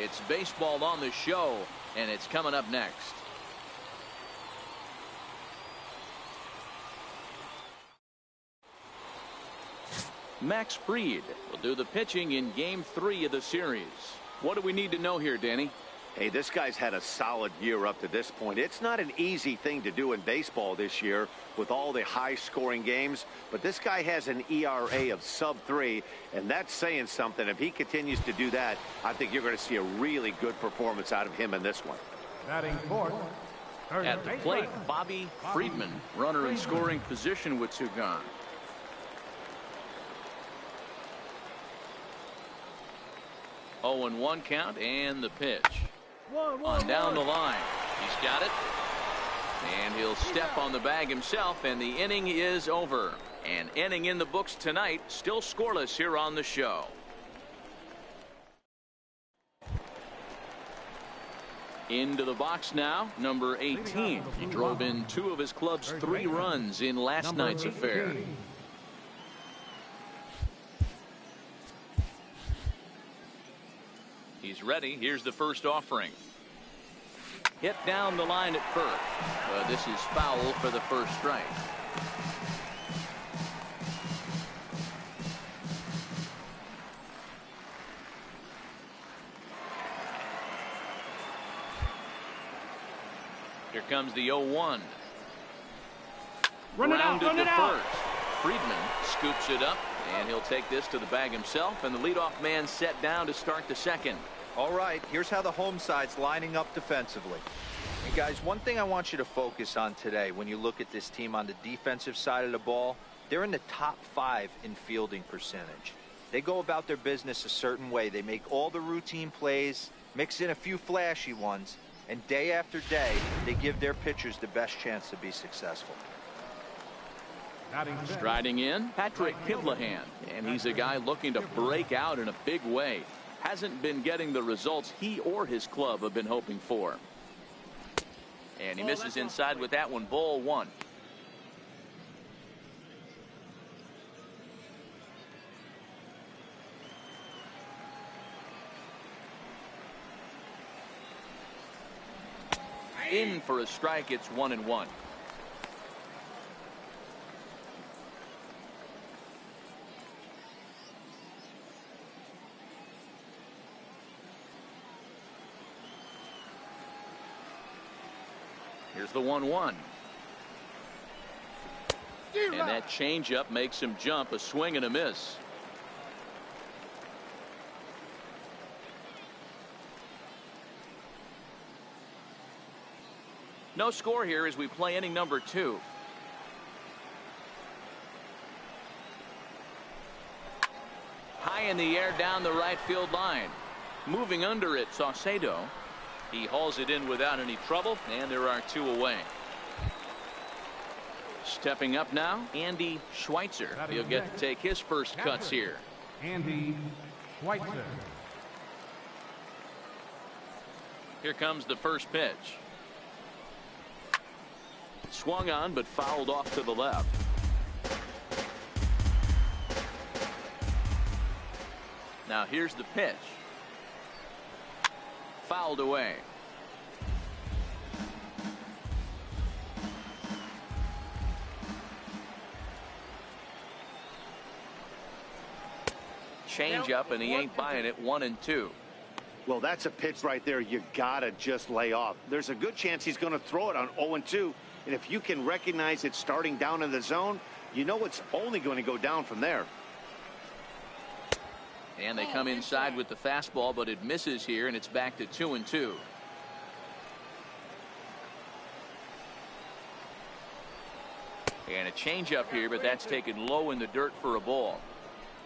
It's baseball on the show, and it's coming up next. Max Fried will do the pitching in Game 3 of the series. What do we need to know here, Danny? Hey, this guy's had a solid year up to this point. It's not an easy thing to do in baseball this year with all the high-scoring games, but this guy has an ERA of sub-3, and that's saying something. If he continues to do that, I think you're going to see a really good performance out of him in this one. Batting fourth. At the plate, Bobby Friedman, runner in scoring position with two gone. Oh, and 1 count, and the pitch. On down the line. He's got it. And he'll step on the bag himself, and the inning is over. An inning in the books tonight, still scoreless here on the show. Into the box now, number 18. He drove in 2 of his club's 3 runs in last night's affair. He's ready. Here's the first offering. Hit down the line at first. This is foul for the first strike. Here comes the 0-1. Grounded to first. Friedman scoops it up, and he'll take this to the bag himself, and the leadoff man set down to start the second. All right, here's how the home side's lining up defensively. And guys, one thing I want you to focus on today when you look at this team on the defensive side of the ball, they're in the top 5 in fielding percentage. They go about their business a certain way. They make all the routine plays, mix in a few flashy ones, and day after day, they give their pitchers the best chance to be successful. Striding in, Patrick Kivlahan, and he's a guy looking to break out in a big way. Hasn't been getting the results he or his club have been hoping for. And he misses inside with that one. Ball 1. In for a strike. It's 1-1. Here's the 1-1. And that changeup makes him jump. A swing and a miss. No score here as we play inning number 2. High in the air down the right field line. Moving under it, Saucedo. He hauls it in without any trouble, and there are 2 away. Stepping up now, Andy Schweitzer. He'll get to take his first cuts here. Andy Schweitzer. Here comes the first pitch. Swung on, but fouled off to the left. Now here's the pitch. Fouled away. Change up, and he ain't buying it. 1-2. Well, that's a pitch right there you gotta just lay off. There's a good chance he's going to throw it on 0-2, and if you can recognize it starting down in the zone, you know it's only going to go down from there. And they come inside with the fastball, but it misses here, and it's back to 2-2. And a changeup here, but that's taken low in the dirt for a ball.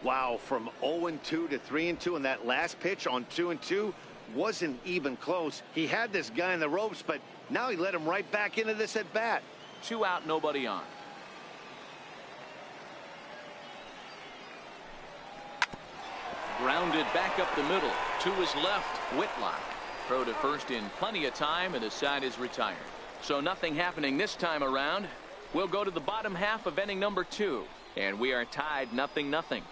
Wow, from 0-2 to 3-2, and that last pitch on 2-2 wasn't even close. He had this guy in the ropes, but now he let him right back into this at bat. 2 out, nobody on. Grounded back up the middle. To his left, Whitlock. Throw to first in plenty of time, and the side is retired. So nothing happening this time around. We'll go to the bottom half of inning number 2, and we are tied 0-0.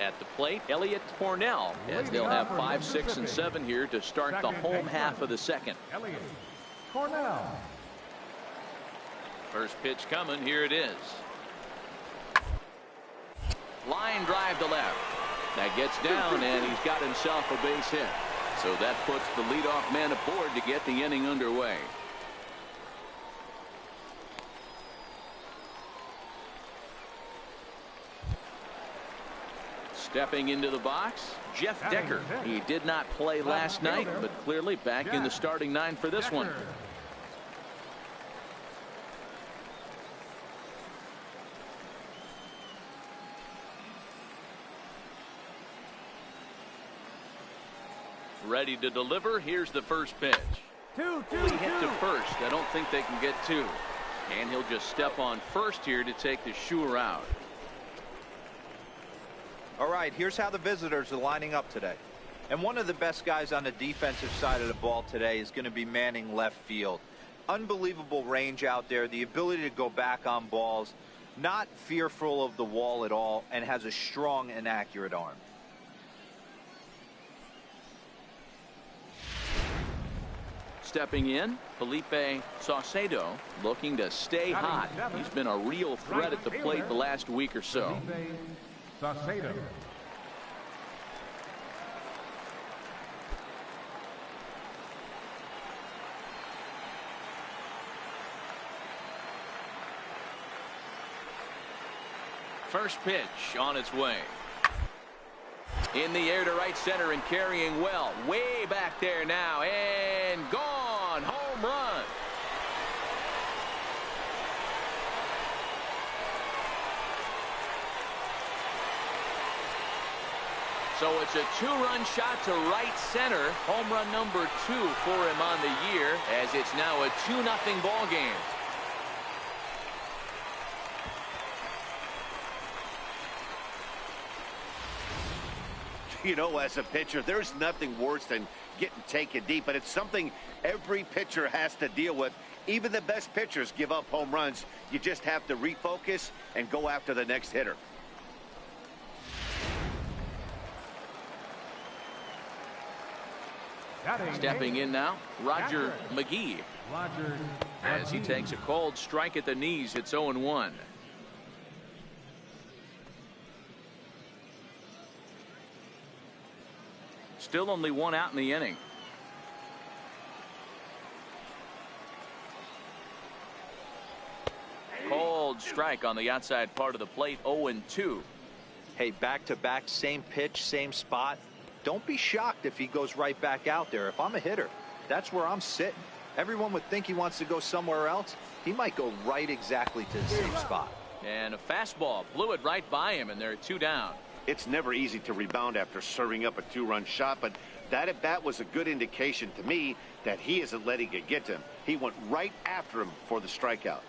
At the plate, Elliott Cornell, as they'll have 5, 6, and 7 here to start the home half of the second. Elliott Cornell. First pitch coming. Here it is. Line drive to left. That gets down, and he's got himself a base hit. So that puts the leadoff man aboard to get the inning underway. Stepping into the box, Jeff Decker. He did not play last night, but clearly back in the starting 9 for this one. Ready to deliver. Here's the first pitch. He hit to first. I don't think they can get 2. And he'll just step on first here to take the sure out. All right, here's how the visitors are lining up today. And one of the best guys on the defensive side of the ball today is going to be manning left field. Unbelievable range out there, the ability to go back on balls, not fearful of the wall at all, and has a strong and accurate arm. Stepping in, Felipe Saucedo, looking to stay hot. He's been a real threat at the plate the last week or so. Saucedo. First pitch on its way. In the air to right center and carrying well. Way back there now and gone. Home run. So it's a 2-run shot to right center. Home run number 2 for him on the year, as it's now a 2-0 ball game. You know, as a pitcher, there's nothing worse than getting taken deep, but it's something every pitcher has to deal with. Even the best pitchers give up home runs. You just have to refocus and go after the next hitter. Stepping in now, Roger McGee. As he takes a cold strike at the knees, it's 0-1. Still only 1 out in the inning. Cold strike on the outside part of the plate, 0-2. Hey, back-to-back, same pitch, same spot. Don't be shocked if he goes right back out there. If I'm a hitter, that's where I'm sitting. Everyone would think he wants to go somewhere else. He might go right exactly to the same spot. And a fastball blew it right by him, and they're 2 down. It's never easy to rebound after serving up a 2-run shot, but that at bat was a good indication to me that he isn't letting it get to him. He went right after him for the strikeout.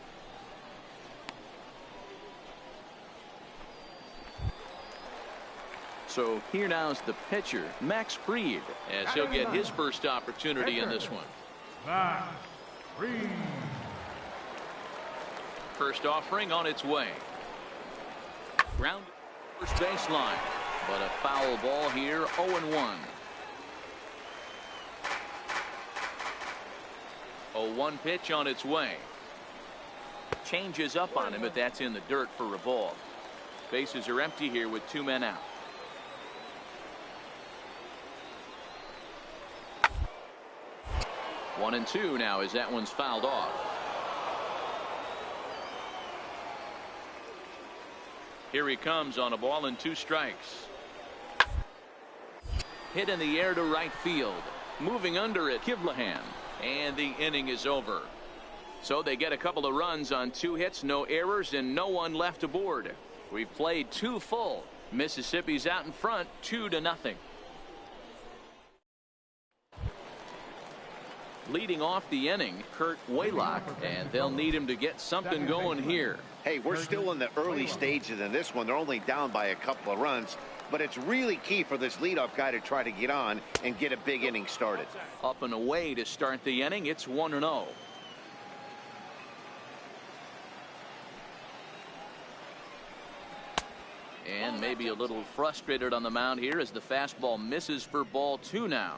So here now is the pitcher, Max Fried, as he'll get his first opportunity in this one. Max Fried. First offering on its way. Ground first baseline, but a foul ball here, 0-1. 0-1 pitch on its way. Changes up on him, but that's in the dirt for a ball. Bases are empty here with 2 men out. One and 2 now as that one's fouled off. Here he comes on a ball and 2 strikes. Hit in the air to right field. Moving under it, Kivlahan. And the inning is over. So they get a couple of runs on 2 hits, no errors, and no one left aboard. We've played 2 full. Mississippi's out in front, 2-0. Leading off the inning, Kurt Waylock, and they'll need him to get something going here. Hey, we're still in the early stages in this one. They're only down by a couple of runs, but it's really key for this leadoff guy to try to get on and get a big inning started. Up and away to start the inning. It's 1-0. And maybe a little frustrated on the mound here as the fastball misses for ball 2 now.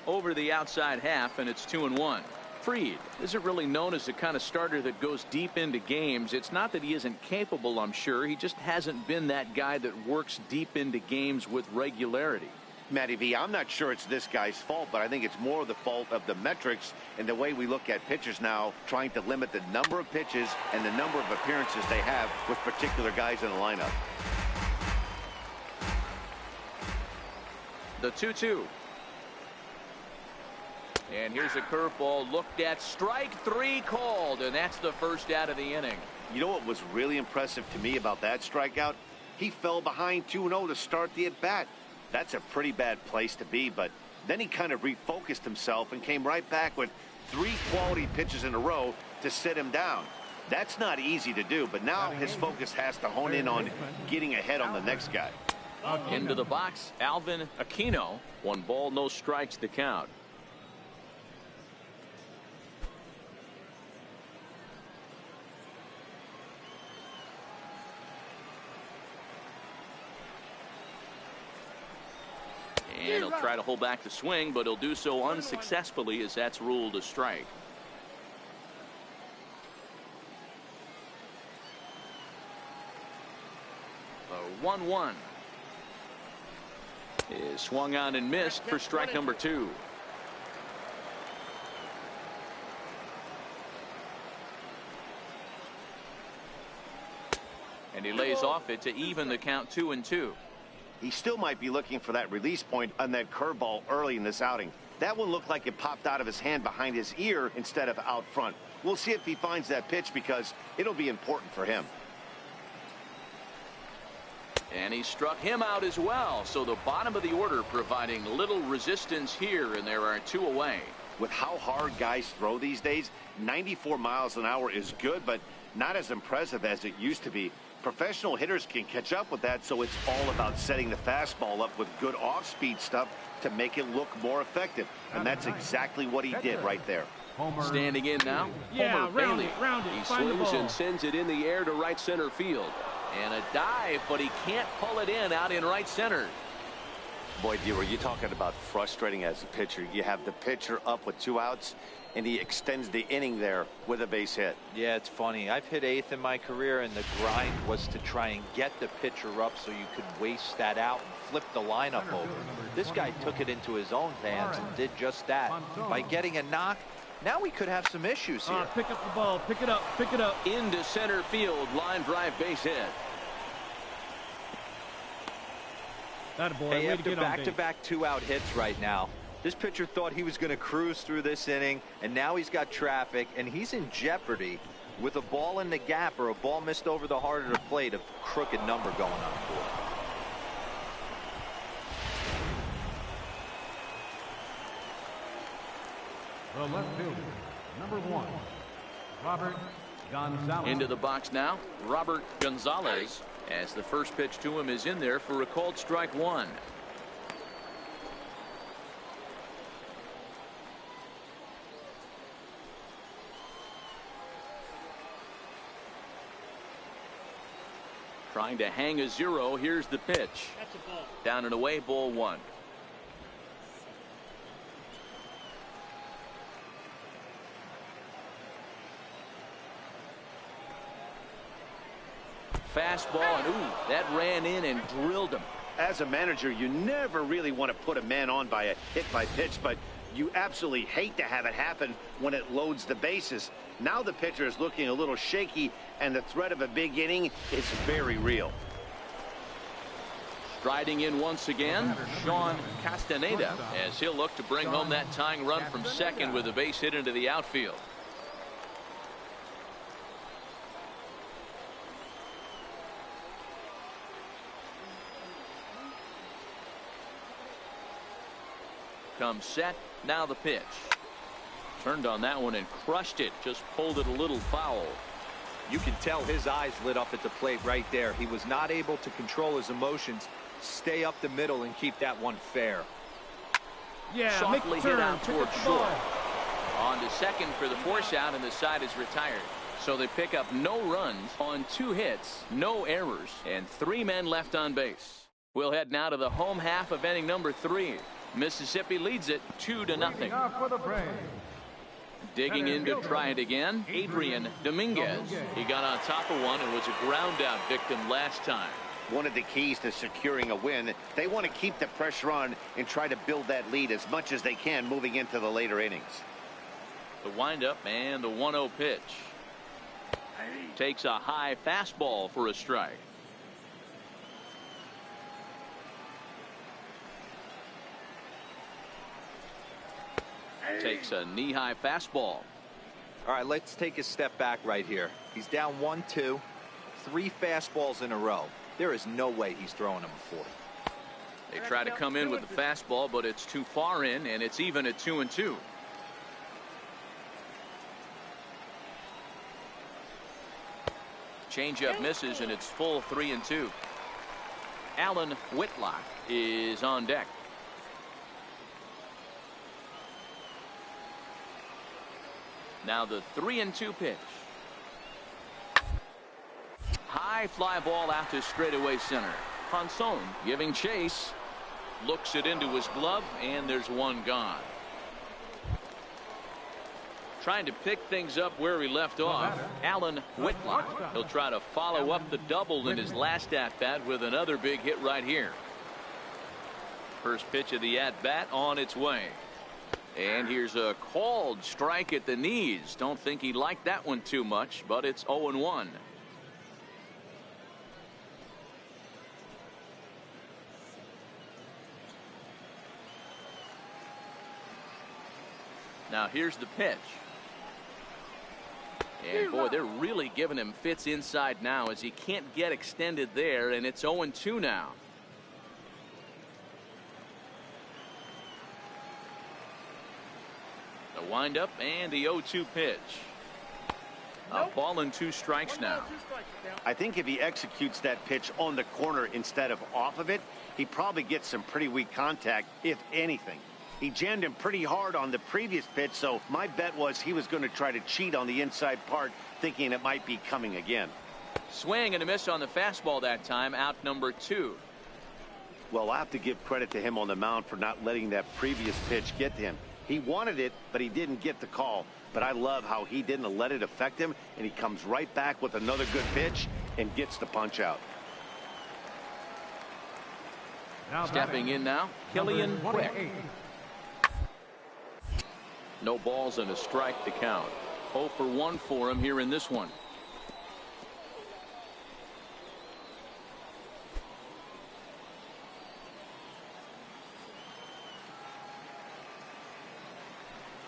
Over the outside half, and it's 2-1. Fried isn't really known as the kind of starter that goes deep into games. It's not that he isn't capable, I'm sure. He just hasn't been that guy that works deep into games with regularity. Matty V, I'm not sure it's this guy's fault, but I think it's more the fault of the metrics and the way we look at pitchers now, trying to limit the number of pitches and the number of appearances they have with particular guys in the lineup. The 2-2. And here's a curveball looked at, strike 3 called, and that's the first out of the inning. You know what was really impressive to me about that strikeout? He fell behind 2-0 to start the at-bat. That's a pretty bad place to be, but then he kind of refocused himself and came right back with 3 quality pitches in a row to sit him down. That's not easy to do, but now his focus has to hone in on getting ahead on the next guy. Into the box, Alvin Aquino. 1 ball, no strikes to count. And he'll try to hold back the swing, but he'll do so unsuccessfully as that's ruled a strike. The 1-1 is swung on and missed for strike number 2. And he lays off it to even the count 2-2. He still might be looking for that release point on that curveball early in this outing. That one looked like it popped out of his hand behind his ear instead of out front. We'll see if he finds that pitch because it'll be important for him. And he struck him out as well. So the bottom of the order providing little resistance here, and there are 2 away. With how hard guys throw these days, 94 miles an hour is good, but not as impressive as it used to be. Professional hitters can catch up with that, so it's all about setting the fastball up with good off-speed stuff to make it look more effective. And that's exactly what he did right there. Standing in now, Homer Bailey. He swings and sends it in the air to right center field. And a dive, but he can't pull it in out in right center. Boy, Dewar, you're talking about frustrating as a pitcher. You have the pitcher up with 2 outs, and he extends the inning there with a base hit. Yeah, it's funny. I've hit 8th in my career, and the grind was to try and get the pitcher up so you could waste that out and flip the lineup over. This guy took it into his own hands and did just that. By getting a knock, now we could have some issues here. Pick up the ball. Pick it up. Pick it up. Into center field. Line drive base hit. Hey, after back-to-back 2-out hits right now, this pitcher thought he was going to cruise through this inning, and now he's got traffic, and he's in jeopardy with a ball in the gap or a ball missed over the heart of the plate, a crooked number going on for him. The left fielder, number 1, Robert Gonzalez. Into the box now, Robert Gonzalez, as the first pitch to him is in there for a called strike 1. Trying to hang a 0. Here's the pitch. That's a ball. Down and away, ball 1. Fastball, and ooh, that ran in and drilled him. As a manager, you never really want to put a man on by a hit by pitch, but you absolutely hate to have it happen when it loads the bases. Now the pitcher is looking a little shaky, and the threat of a big inning is very real. Striding in once again, Sean Castaneda, as he'll look to bring home that tying run from second with a base hit into the outfield. Comes set, now the pitch. Turned on that one and crushed it, just pulled it a little foul. You can tell his eyes lit up at the plate right there. He was not able to control his emotions, stay up the middle and keep that one fair. Yeah, softly hit out Pick toward up the short. ball. On to second for the force out, and the side is retired. So they pick up no runs on 2 hits, no errors, and 3 men left on base. We'll head now to the home half of inning number 3. Mississippi leads it 2-0. Off for the Braves. Digging in to try it again, Adrian Dominguez. He got on top of one and was a ground out victim last time. One of the keys to securing a win, they want to keep the pressure on and try to build that lead as much as they can moving into the later innings. The windup and the 1-0 pitch. Takes a high fastball for a strike. Takes a knee-high fastball. All right, let's take a step back right here. He's down 1-2, 3 fastballs in a row. There is no way he's throwing him a 4th. They try to come in with the fastball, but it's too far in, and it's even at 2-2. Changeup misses, and it's full 3-2. Alan Whitlock is on deck. Now the 3-2 pitch. High fly ball out to straightaway center. Ponson giving chase. Looks it into his glove, and there's one gone. Trying to pick things up where he left off, Alan Whitlock. He'll try to follow up the double in his last at-bat with another big hit right here. First pitch of the at-bat on its way. And here's a called strike at the knees. Don't think he liked that one too much, but it's 0-1. Now here's the pitch. And boy, they're really giving him fits inside now as he can't get extended there, and it's 0-2 now. The windup and the 0-2 pitch. A ball and 2 strikes now. I think if he executes that pitch on the corner instead of off of it, he probably gets some pretty weak contact, if anything. He jammed him pretty hard on the previous pitch, so my bet was he was going to try to cheat on the inside part, thinking it might be coming again. Swing and a miss on the fastball that time, out number 2. Well, I have to give credit to him on the mound for not letting that previous pitch get to him. He wanted it, but he didn't get the call. But I love how he didn't let it affect him, and he comes right back with another good pitch and gets the punch out. Stepping in now, Killian Quick. No balls and a strike to count. 0 for 1 for him here in this one.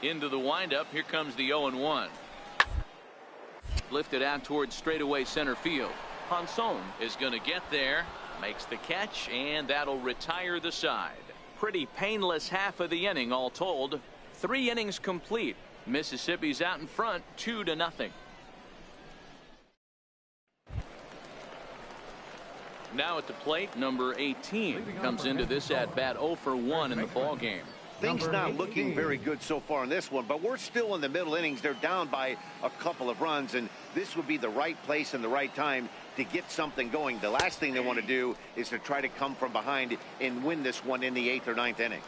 Into the windup. Here comes the 0-1. Lifted out towards straightaway center field. Ponson is going to get there. Makes the catch, and that'll retire the side. Pretty painless half of the inning all told. 3 innings complete. Mississippi's out in front 2-0. Now at the plate, number 18 comes into this at bat 0 for 1 in the ball game. Things not looking very good so far in this one, but we're still in the middle innings. They're down by a couple of runs, and this would be the right place and the right time to get something going. The last thing they want to do is to try to come from behind and win this one in the 8th or 9th inning.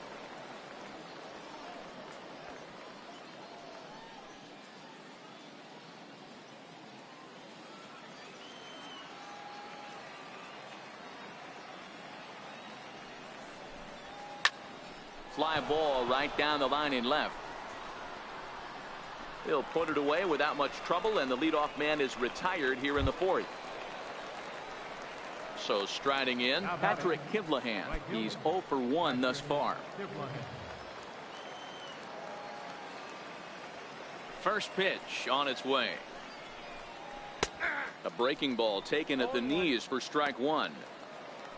Fly ball right down the line in left. He'll put it away without much trouble, and the leadoff man is retired here in the 4th. So striding in, Patrick Kivlahan. He's 0 for 1 thus far. First pitch on its way. A breaking ball taken at the knees for strike 1.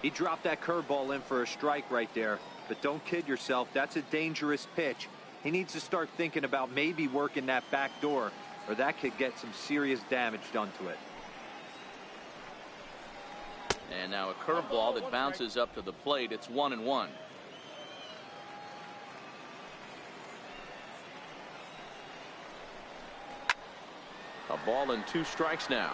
He dropped that curveball in for a strike right there. But don't kid yourself, that's a dangerous pitch. He needs to start thinking about maybe working that back door, or that could get some serious damage done to it. And now a curveball that bounces up to the plate. It's 1-1. A ball and 2 strikes now.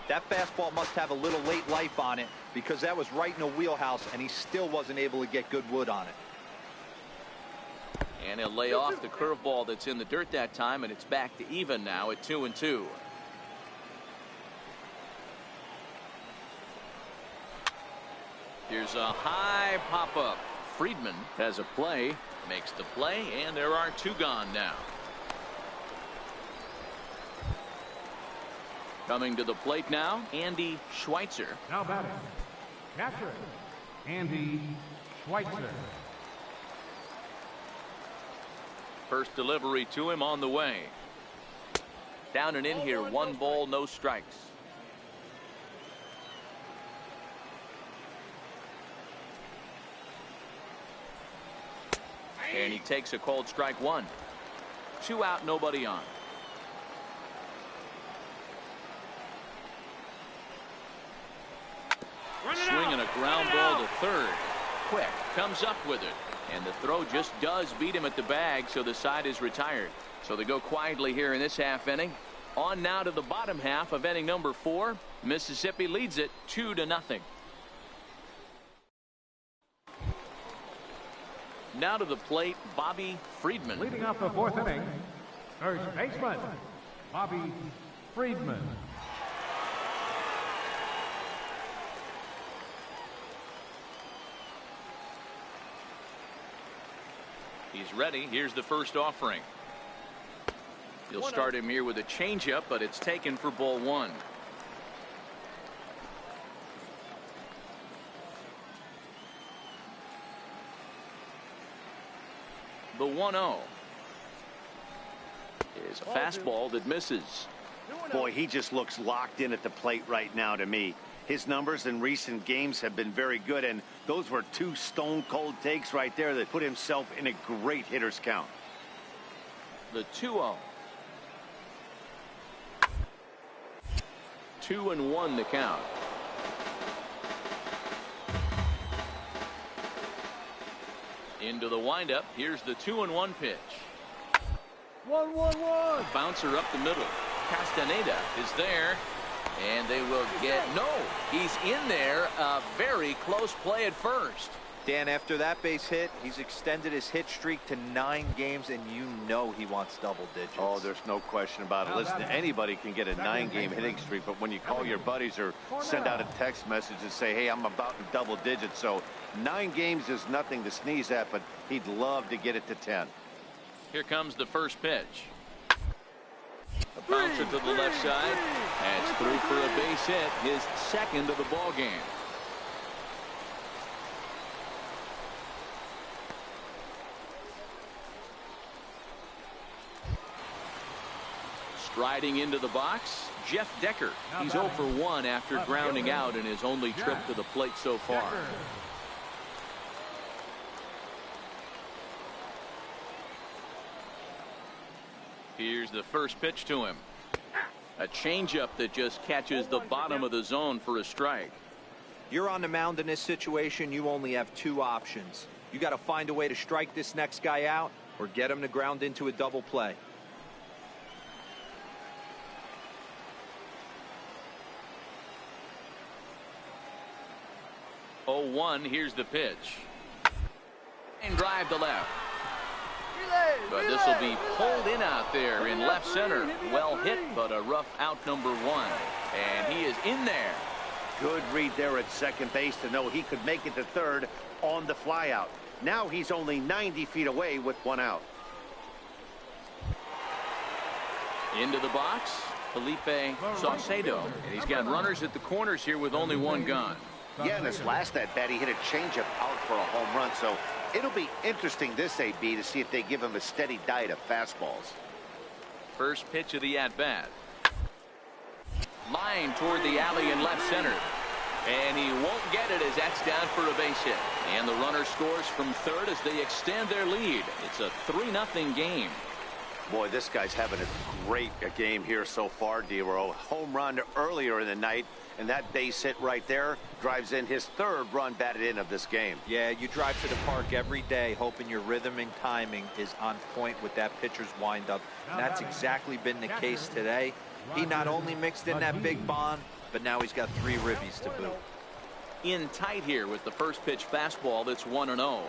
That fastball must have a little late life on it because that was right in the wheelhouse and he still wasn't able to get good wood on it. And he'll lay off the curveball that's in the dirt that time, and it's back to even now at 2-2. Here's a high pop-up. Friedman has a play, makes the play, and there are 2 gone now. Coming to the plate now, Andy Schweitzer. Now batting, catcher, Andy Schweitzer. First delivery to him on the way. Down and in here, 1 ball, no strikes. And he takes a called strike 1. 2 out, nobody on. Swinging a ground ball to third. Quick comes up with it. And the throw just does beat him at the bag, so the side is retired. So they go quietly here in this half inning. On now to the bottom half of inning number 4. Mississippi leads it 2-0. Now to the plate, Bobby Friedman. Leading off the 4th inning, first baseman, Bobby Friedman. He's ready. Here's the first offering. He'll start him here with a changeup, but it's taken for ball 1. The 1-0 is a fastball that misses. Boy, he just looks locked in at the plate right now to me. His numbers in recent games have been very good, and those were 2 stone-cold takes right there that put himself in a great hitter's count. The 2-0. 2-1 the count. Into the windup. Here's the 2-1 pitch. 1-1-1. Bouncer up the middle. Castaneda is there. And they will get, no, he's in there. A very close play at first. Dan, after that base hit, he's extended his hit streak to 9 games, and you know he wants double digits. Oh, there's no question about it. Listen, anybody can get a 9-game hitting streak, but when you call your buddies or send out a text message and say, hey, I'm about in double digits, so 9 games is nothing to sneeze at, but he'd love to get it to 10. Here comes the first pitch. A bouncer to the left side. That's through for a base hit, his 2nd of the ball game. Striding into the box, Jeff Decker. He's 0 for 1 after grounding out in his only trip to the plate so far. Here's the first pitch to him. A changeup that just catches the bottom of the zone for a strike. You're on the mound in this situation. You only have 2 options. You got to find a way to strike this next guy out or get him to ground into a double play. 0-1. Here's the pitch. And drive to left. But this will be pulled in out there in left center. Well hit, but a rough out number 1. And he is in there. Good read there at second base to know he could make it to third on the flyout. Now he's only 90 feet away with 1 out. Into the box, Felipe Saucedo. And he's got runners at the corners here with only 1 gone. Yeah, in his last at bat, he hit a changeup out for a home run. So it'll be interesting this AB to see if they give him a steady diet of fastballs. First pitch of the at-bat. Line toward the alley in left center. And he won't get it as that's down for a base hit. And the runner scores from third as they extend their lead. It's a 3-0 game. Boy, this guy's having a great game here so far, D-Row. Home run earlier in the night, and that base hit right there drives in his third run batted in of this game. Yeah, you drive to the park every day hoping your rhythm and timing is on point with that pitcher's windup. And that's exactly been the case today. He not only mixed in that big bond, but now he's got 3 ribbies to boot. In tight here with the first pitch fastball that's 1-0.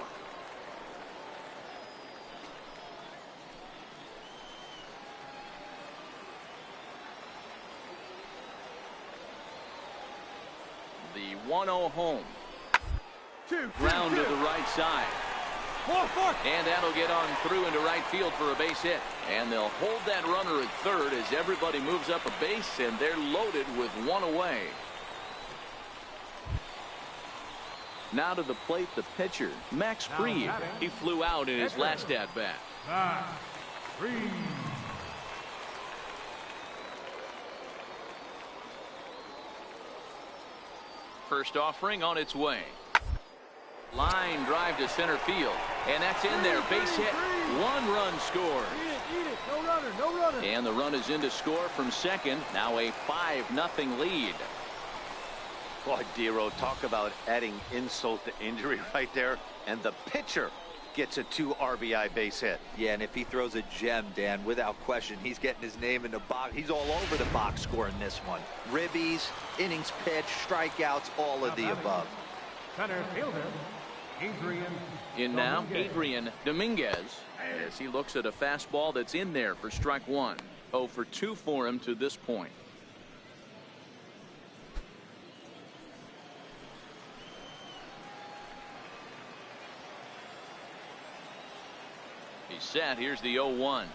The 1-0 home. Ground to the right side. And that'll get on through into right field for a base hit. And they'll hold that runner at third as everybody moves up a base, and they're loaded with 1 away. Now to the plate, the pitcher, Max Fried. He flew out in his last at-bat. First offering on its way. Line drive to center field, and that's in there. Base hit. 1 run scored. Eat it. No runner. No runner. And the run is in to score from second. Now a 5-0 lead. Boy, D-Row, talk about adding insult to injury right there. And the pitcher gets a 2 RBI base hit. Yeah, and if he throws a gem, Dan, without question, he's getting his name in the box. He's all over the box score in this one. Ribbies, innings pitched, strikeouts, all of the above. Center fielder, Adrian. In now, Adrian Dominguez, as he looks at a fastball that's in there for strike 1. 0 for 2 for him to this point. He's set. Here's the 0-1.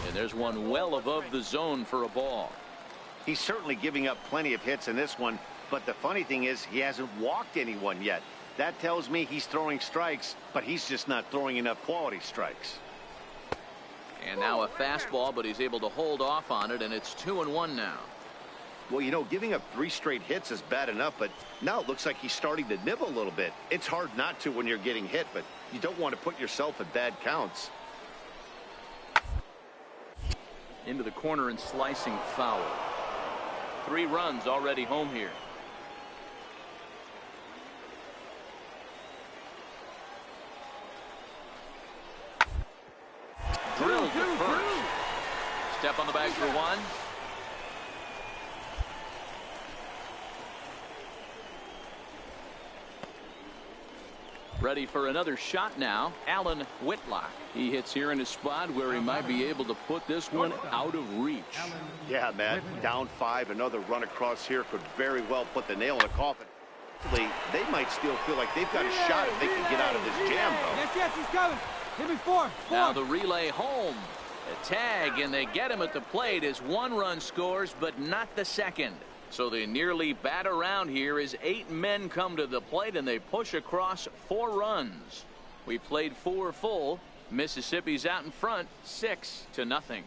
And there's one well above the zone for a ball. He's certainly giving up plenty of hits in this one, but the funny thing is he hasn't walked anyone yet. That tells me he's throwing strikes, but he's just not throwing enough quality strikes. And now a fastball, but he's able to hold off on it, and it's 2-1 now. Well, you know, giving up 3 straight hits is bad enough, but now it looks like he's starting to nibble a little bit. It's hard not to when you're getting hit, but you don't want to put yourself in bad counts. Into the corner and slicing foul. 3 runs already home here. Drilled to first. Step on the bag for 1. Ready for another shot now, Alan Whitlock. He hits here in a spot where he might be able to put this one out of reach. Yeah, Matt, down 5, another run across here could very well put the nail in the coffin. They might still feel like they've got a shot if they can get out of this jam, though. Yes, he's coming. Give me 4. Now the relay home. A tag, and they get him at the plate as 1 run scores, but not the second. So they nearly bat around here as 8 men come to the plate, and they push across 4 runs. We played 4 full. Mississippi's out in front, 6-0.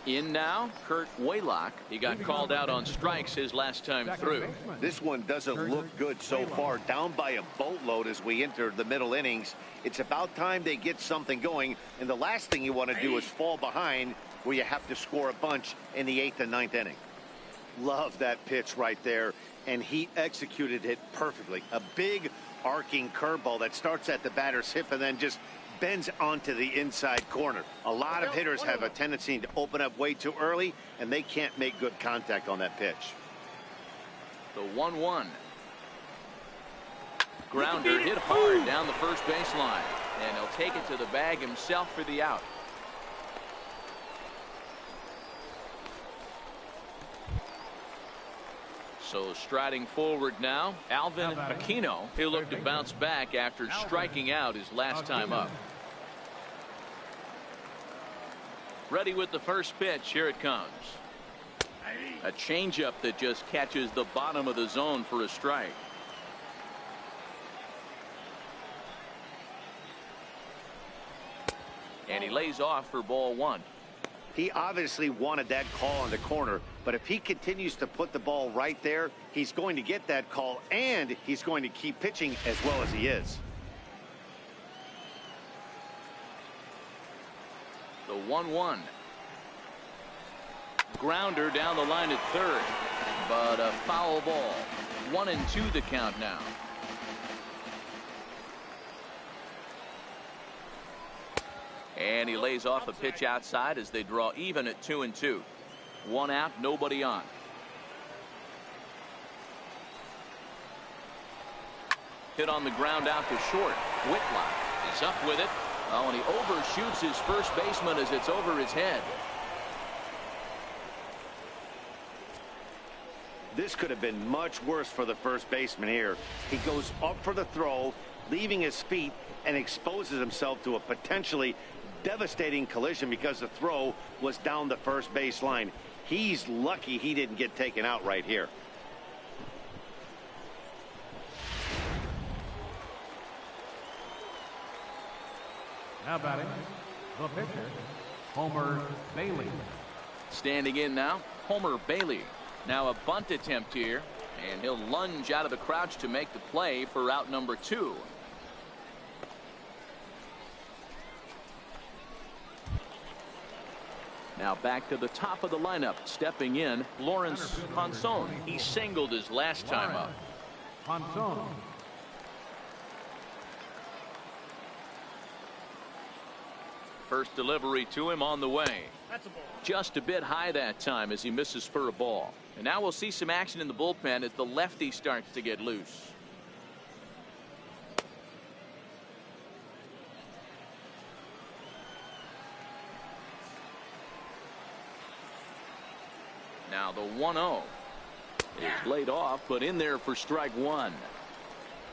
In now, Kurt Waylock. He got called out on strikes his last time through. This one doesn't look good so far. Down by a boatload as we enter the middle innings. It's about time they get something going, and the last thing you want to do is fall behind where you have to score a bunch in the 8th and 9th inning. Love that pitch right there, and he executed it perfectly. A big arcing curveball that starts at the batter's hip and then just bends onto the inside corner. A lot of hitters have a tendency to open up way too early, and they can't make good contact on that pitch. The 1-1. Grounder hit hard down the first baseline, and he'll take it to the bag himself for the out. So striding forward now, Alvin Aquino. He'll look to bounce back after striking out his last time up. Ready with the first pitch. Here it comes. A changeup that just catches the bottom of the zone for a strike. And he lays off for ball 1. He obviously wanted that call in the corner, but if he continues to put the ball right there, he's going to get that call, and he's going to keep pitching as well as he is. The 1-1. Grounder down the line at third, but a foul ball. 1-2 the count now. And he lays off a pitch outside as they draw even at 2-2. 1 out, nobody on. Hit on the ground out to short. Whitlock is up with it. Oh, and he overshoots his first baseman as it's over his head. This could have been much worse for the first baseman here. He goes up for the throw, leaving his feet, and exposes himself to a potentially devastating collision because the throw was down the first base line. He's lucky he didn't get taken out right here. Now batting, the pitcher, Homer Bailey. Standing in now, Homer Bailey. Now a bunt attempt here, and he'll lunge out of the crouch to make the play for out number 2. Now back to the top of the lineup, stepping in, Lawrence Ponson. He singled his last time up. Ponson. First delivery to him on the way. Just a bit high that time as he misses for a ball. And now we'll see some action in the bullpen as the lefty starts to get loose. Now the 1-0 is laid off, but in there for strike 1.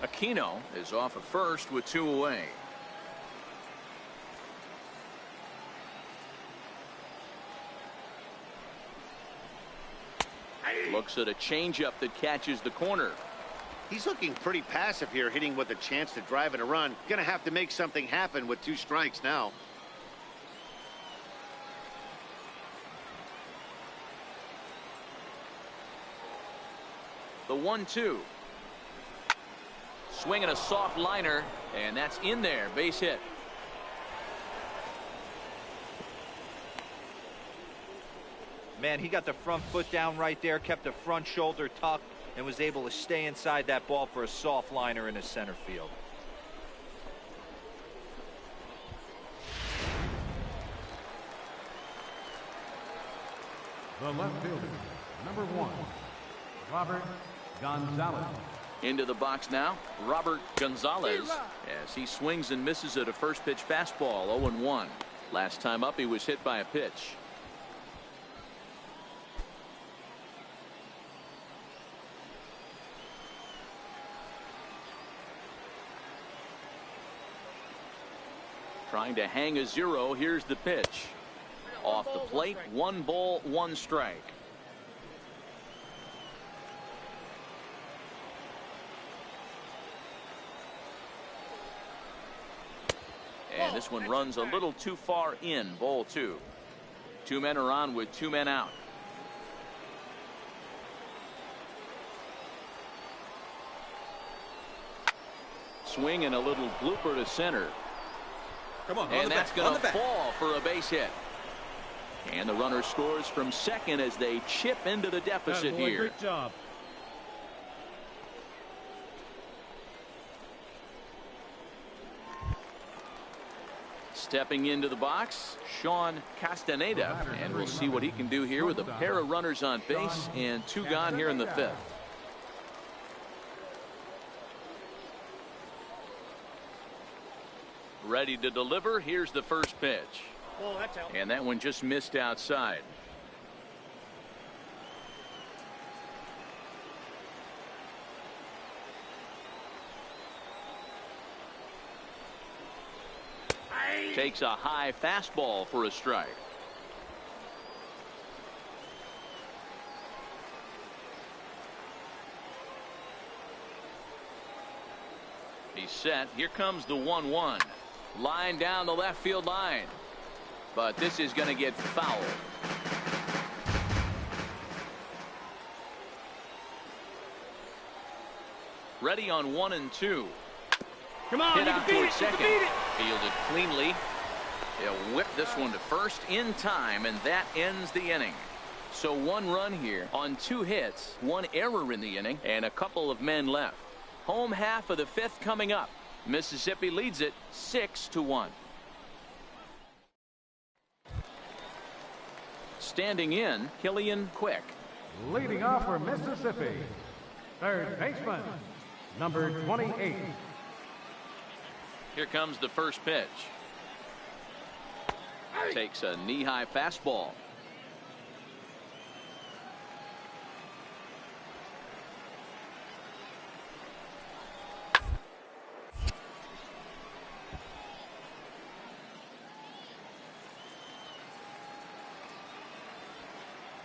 Aquino is off at first with 2 away. Looks at a changeup that catches the corner. He's looking pretty passive here, hitting with a chance to drive in a run. Gonna have to make something happen with 2 strikes now. The 1-2. Swinging a soft liner, and that's in there. Base hit. Man, he got the front foot down right there, kept the front shoulder tucked, and was able to stay inside that ball for a soft liner in the center field. The left fielder, number 1, Robert Gonzalez. Into the box now, Robert Gonzalez, as he swings and misses at a first pitch fastball. 0-1. Last time up, he was hit by a pitch. Trying to hang a 0. Here's the pitch. Off the plate, 1 ball, 1 strike. And this one runs a little too far in. Ball 2. 2 men are on with 2 men out. Swing and a little blooper to center. Come on, and that's going to fall for a base hit. And the runner scores from second as they chip into the deficit here. Great job. Stepping into the box, Sean Castaneda, and we'll see what he can do here with a pair of runners on base and 2 gone here in the 5th. Ready to deliver. Here's the first pitch. Oh, that's out. And that one just missed outside. Takes a high fastball for a strike. He's set. Here comes the 1-1. Line down the left field line. But this is going to get fouled. Ready on 1 and 2. Come on, Hit you out can beat towards it, you second. can beat it. Fielded cleanly. He'll whip this one to first in time, and that ends the inning. So 1 run here on 2 hits, 1 error in the inning, and a couple of men left. Home half of the 5th coming up. Mississippi leads it 6-1. Standing in, Killian Quick. Leading off for Mississippi, third baseman, number 28. Here comes the first pitch. Takes a knee-high fastball.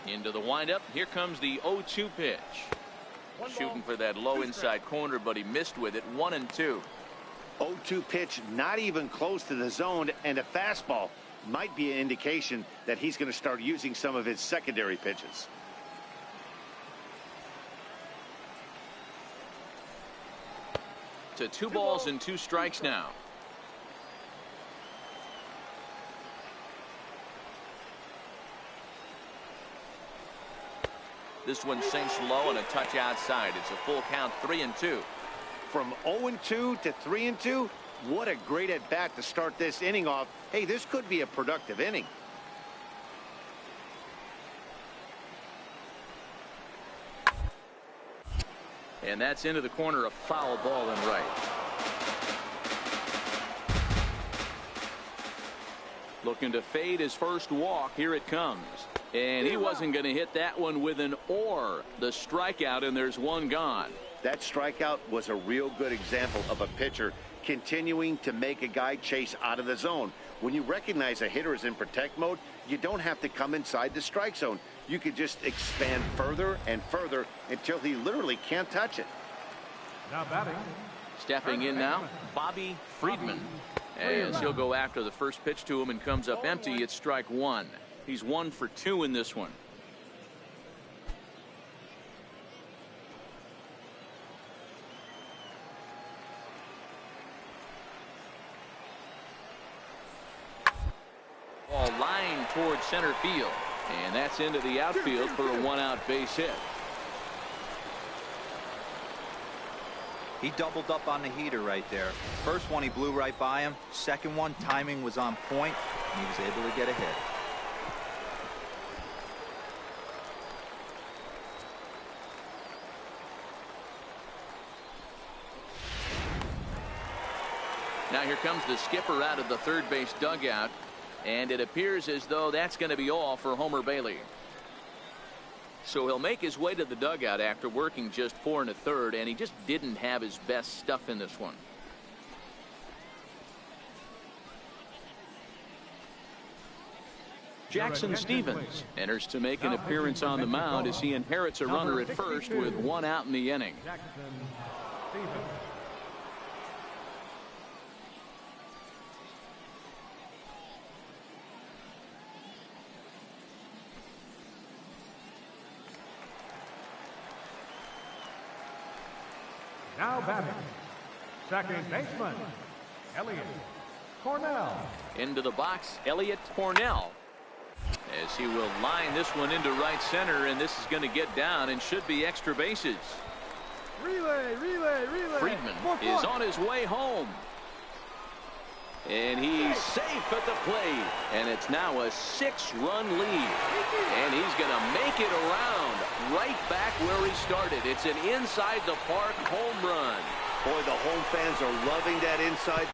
Into the windup. Here comes the 0-2 pitch. Shooting for that low inside corner, but he missed with it. 1-2. 0-2 pitch, not even close to the zone, and a fastball might be an indication that he's going to start using some of his secondary pitches. To 2 balls and 2 strikes now. This one sinks low and a touch outside. It's a full count, 3-2. From 0-2 to 3-2, what a great at-bat to start this inning off. Hey, this could be a productive inning. And that's into the corner, a foul ball and right. Looking to fade his first walk. Here it comes. And he wasn't going to hit that one with an or. The strikeout, and there's 1 gone. That strikeout was a real good example of a pitcher continuing to make a guy chase out of the zone. When you recognize a hitter is in protect mode, you don't have to come inside the strike zone. You can just expand further and further until he literally can't touch it. Now batting. Stepping in now, Bobby Friedman. As he'll go after the first pitch to him and comes up empty, it's strike 1. He's 1 for 2 in this one. Ball lined towards center field, and that's into the outfield for a 1-out base hit. He doubled up on the heater right there. First one he blew right by him. Second one, timing was on point, and he was able to get a hit. Now here comes the skipper out of the third base dugout, and it appears as though that's going to be all for Homer Bailey. So he'll make his way to the dugout after working just 4 1/3, and he just didn't have his best stuff in this one. Jackson Stevens enters to make an appearance on the mound as he inherits a runner at first with 1 out in the inning. Jackson Stevens. Now batting, second baseman, Elliott Cornell. Into the box, Elliott Cornell, as he will line this one into right center, and this is going to get down and should be extra bases. Relay. Friedman is on his way home. And he's safe at the plate. And it's now a 6-run lead. And he's going to make it around right back where he started. It's an inside the park home run. Boy, the home fans are loving that inside.